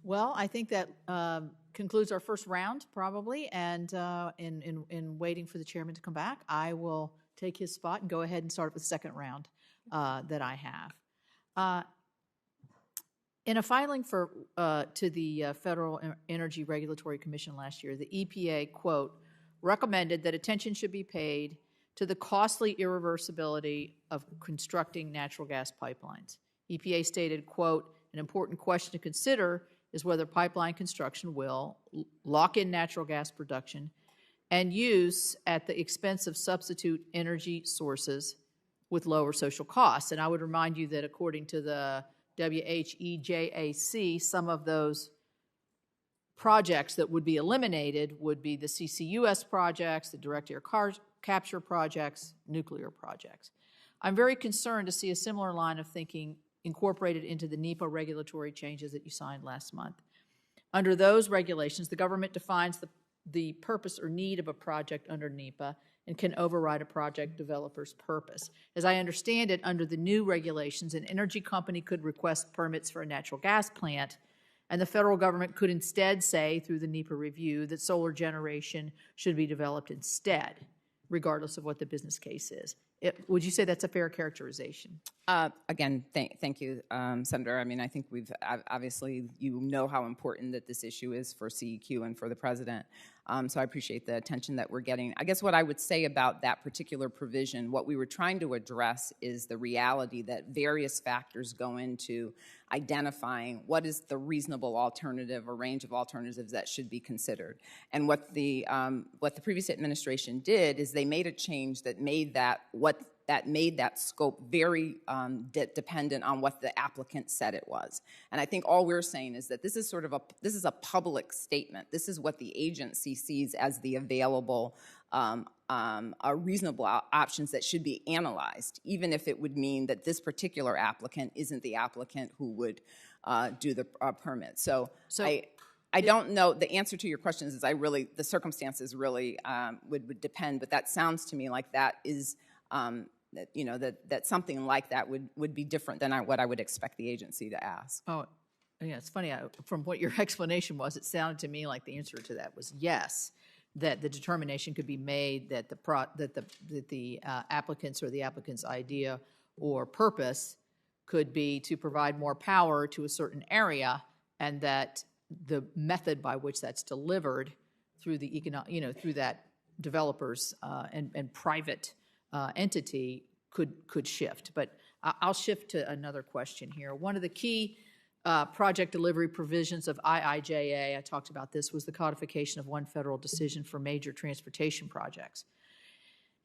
Well, I think that concludes our first round, probably, and in waiting for the chairman to come back, I will take his spot and go ahead and start with the second round that I have. In a filing to the Federal Energy Regulatory Commission last year, the EPA, quote, recommended that attention should be paid to the costly irreversibility of constructing natural gas pipelines. EPA stated, quote, an important question to consider is whether pipeline construction will lock in natural gas production and use at the expense of substitute energy sources with lower social costs. And I would remind you that according to the WHEJAC, some of those projects that would be eliminated would be the CCUS projects, the direct air capture projects, nuclear projects. I'm very concerned to see a similar line of thinking incorporated into the NEPA regulatory changes that you signed last month. Under those regulations, the government defines the purpose or need of a project under NEPA and can override a project developer's purpose. As I understand it, under the new regulations, an energy company could request permits for a natural gas plant, and the federal government could instead say, through the NEPA review, that solar generation should be developed instead, regardless of what the business case is. Would you say that's a fair characterization? Again, thank you, Senator. I mean, I think we've obviously, you know how important that this issue is for CEQ and for the president. So I appreciate the attention that we're getting. I guess what I would say about that particular provision, what we were trying to address is the reality that various factors go into identifying what is the reasonable alternative or range of alternatives that should be considered. And what the previous administration did is they made a change that made that made that scope very dependent on what the applicant said it was. And I think all we're saying is that this is a public statement. This is what the agency sees as the available reasonable options that should be analyzed, even if it would mean that this particular applicant isn't the applicant who would do the permit. So I don't know. The answer to your question is the circumstances really would depend, but that sounds to me like that is that something like that would be different than what I would expect the agency to ask. Oh, yeah, it's funny. From what your explanation was, it sounded to me like the answer to that was yes, that the determination could be made that the applicants or the applicant's idea or purpose could be to provide more power to a certain area, and that the method by which that's delivered through the through that developers and private entity could shift. But I'll shift to another question here. One of the key project delivery provisions of IIJA, I talked about this, was the codification of one federal decision for major transportation projects.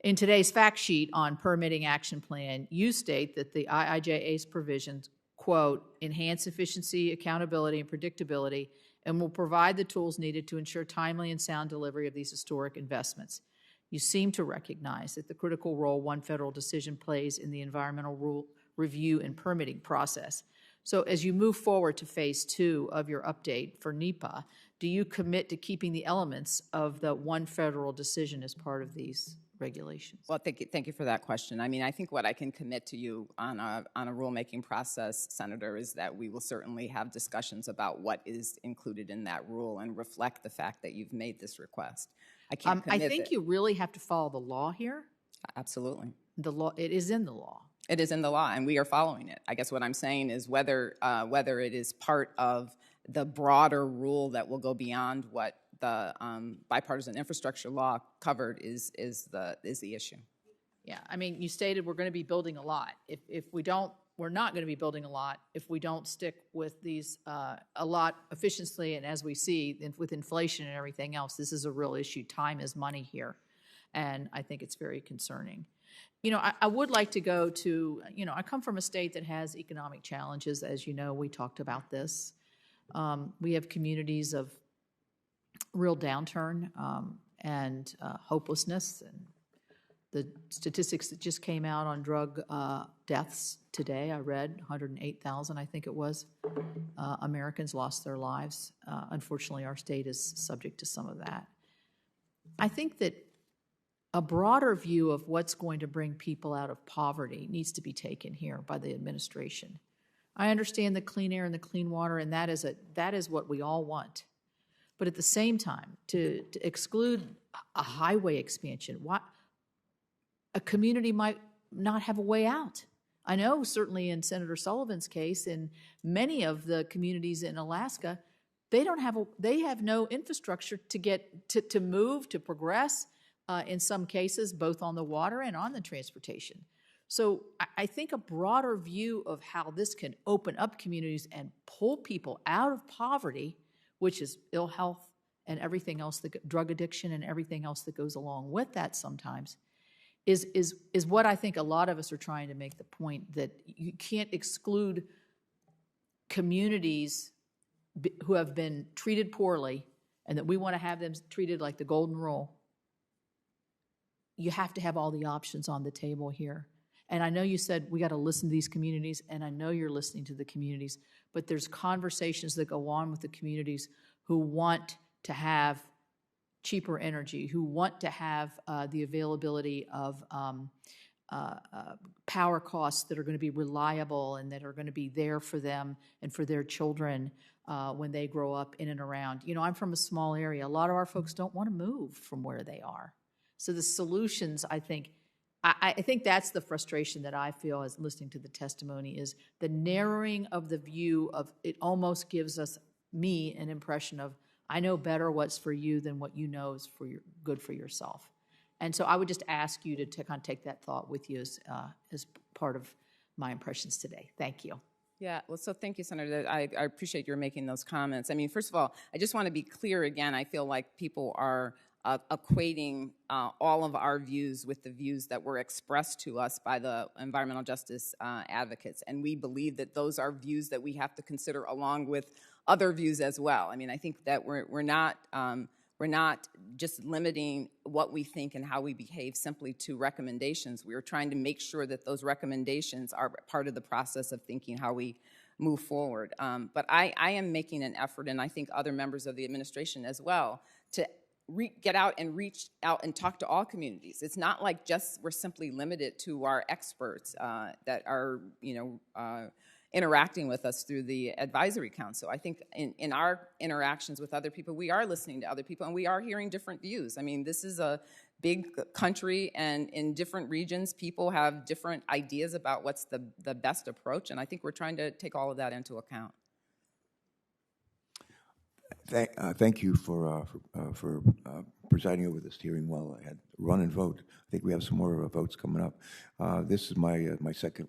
In today's fact sheet on permitting action plan, you state that the IIJA's provisions, quote, enhance efficiency, accountability, and predictability, and will provide the tools needed to ensure timely and sound delivery of these historic investments. You seem to recognize that the critical role one federal decision plays in the environmental rule review and permitting process. So as you move forward to phase 2 of your update for NEPA, do you commit to keeping the elements of the one federal decision as part of these regulations? Well, thank you for that question. I mean, I think what I can commit to you on a rulemaking process, Senator, is that we will certainly have discussions about what is included in that rule and reflect the fact that you've made this request. I think you really have to follow the law here. Absolutely. The law, it is in the law. It is in the law, and we are following it. I guess what I'm saying is whether it is part of the broader rule that will go beyond what the bipartisan infrastructure law covered is the issue. Yeah, I mean, you stated we're going to be building a lot. If we don't, we're not going to be building a lot if we don't stick with these a lot efficiently. And as we see with inflation and everything else, this is a real issue. Time is money here, and I think it's very concerning. You know, I would like to go to, I come from a state that has economic challenges. As you know, we talked about this. We have communities of real downturn and hopelessness. And the statistics that just came out on drug deaths today, I read 108,000, I think it was, Americans lost their lives. Unfortunately, our state is subject to some of that. I think that a broader view of what's going to bring people out of poverty needs to be taken here by the administration. I understand the clean air and the clean water, and that is what we all want. But at the same time, to exclude a highway expansion, a community might not have a way out. I know certainly in Senator Sullivan's case, in many of the communities in Alaska, they have no infrastructure to move, to progress, in some cases, both on the water and on the transportation. So I think a broader view of how this can open up communities and pull people out of poverty, which is ill health and everything else, drug addiction and everything else that goes along with that sometimes, is what I think a lot of us are trying to make the point that you can't exclude communities who have been treated poorly and that we want to have them treated like the golden rule. You have to have all the options on the table here. And I know you said we got to listen to these communities, and I know you're listening to the communities, but there's conversations that go on with the communities who want to have cheaper energy, who want to have the availability of power costs that are going to be reliable and that are going to be there for them and for their children when they grow up in and around. You know, I'm from a small area. A lot of our folks don't want to move from where they are. So the solutions, I think that's the frustration that I feel as listening to the testimony, is the narrowing of the view of it almost gives me an impression of, I know better what's for you than what you know is good for yourself. And so I would just ask you to kind of take that thought with you as part of my impressions today. Thank you. Yeah, well, so thank you, Senator. I appreciate your making those comments. I mean, first of all, I just want to be clear again. I feel like people are equating all of our views with the views that were expressed to us by the environmental justice advocates. And we believe that those are views that we have to consider along with other views as well. I mean, I think that we're not just limiting what we think and how we behave simply to recommendations. We are trying to make sure that those recommendations are part of the process of thinking how we move forward. But I am making an effort, and I think other members of the administration as well, to get out and reach out and talk to all communities. It's not like just we're simply limited to our experts that are, interacting with us through the advisory council. I think in our interactions with other people, we are listening to other people and we are hearing different views. I mean, this is a big country, and in different regions, people have different ideas about what's the best approach, and I think we're trying to take all of that into account. Thank you for presiding over this hearing well. I had run and vote. I think we have some more votes coming up. This is my second